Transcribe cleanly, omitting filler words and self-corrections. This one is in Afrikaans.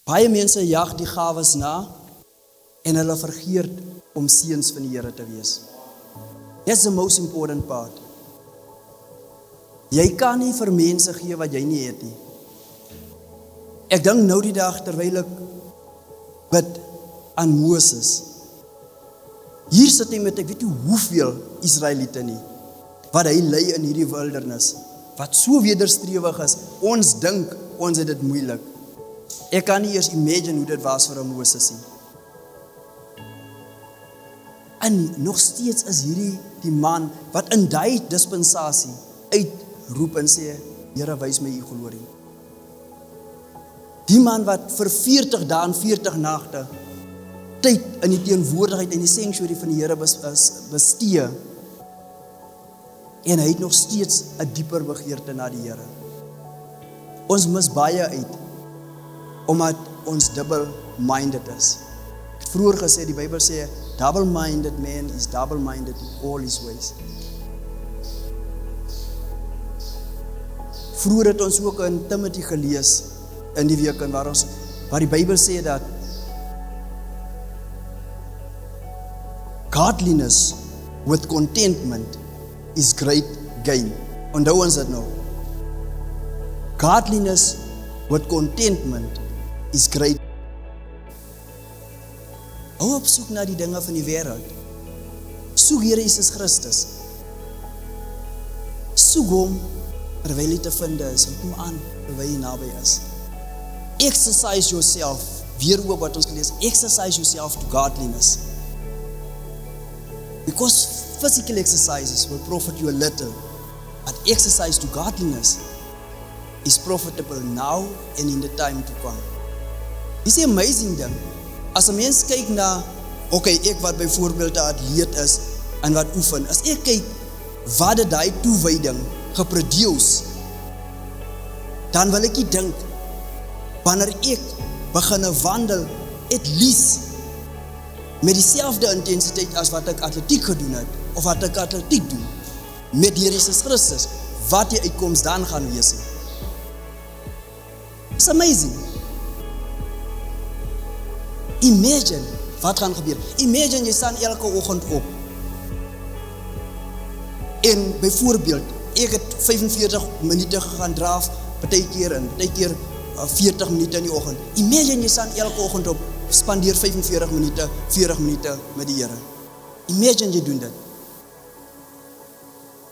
Baie mense jag die gawes na en hulle vergeet om seuns van die Here te wees. That's the most important part. Jy kan nie vir mense gee wat jy nie het nie. Ek dink nou die dag terwyl ek bid aan Moses. Hier sit hy met ek weet nie hoeveel Israeliete nie, wat hy lei in hierdie wildernis, wat so wederstrewig is, ons dink, ons het dit moeilik. Ek kan nie eers imagine hoe dit was vir 'n Moses nie. En nog steeds is hierdie die man, wat in die dispensasie uitroep en sê, Here, wys my u glorie. Die man wat vir 40 dae en 40 nagte tyd in die teenwoordigheid in die sanctuary van die Here bestee, en hy het nog steeds 'n dieper begeerte na die Here. Ons mis baie uit, omdat ons double-minded is. Ek het vroeër gesê, die Bybel sê, double-minded man is double-minded in all his ways. Vroeër het ons ook in Timothy gelees, in die week, waar die Bybel sê dat godliness with contentment is great gain. Onthou ons dit nou. Godliness with contentment is great. Hou op soek na die dinge van die wêreld. Soek Here Jesus Christus. Soek hom terwyl hy te vind is, en kom aan terwyl hy naby is. Exercise yourself, weer ook wat ons gelees, exercise yourself to godliness. Because physical exercises will profit you a little, but exercise to godliness is profitable now and in the time to come. Dis 'n amazing ding. As 'n mens kyk na, ek wat byvoorbeeld 'n atleet is en wat oefen, as ek kyk wat het daai toewyding geproduce, dan wil ek dink, wanneer ek begin wandel, at least met dieselfde intensiteit as wat ek atletiek gedoen het, of wat ek atletiek doen, met die Here Jesus Christus, wat die uitkoms dan gaan wees. It's amazing. Imagine wat gaan gebeur. Imagine jy staan elke oggend op. En byvoorbeeld, ek het 45 minute gegaan draf, partykeer 40 minute in die oggend. Imagine jy staan elke oggend op, spandeer 45 minute, 40 minute met die Here. Imagine jy doen dit.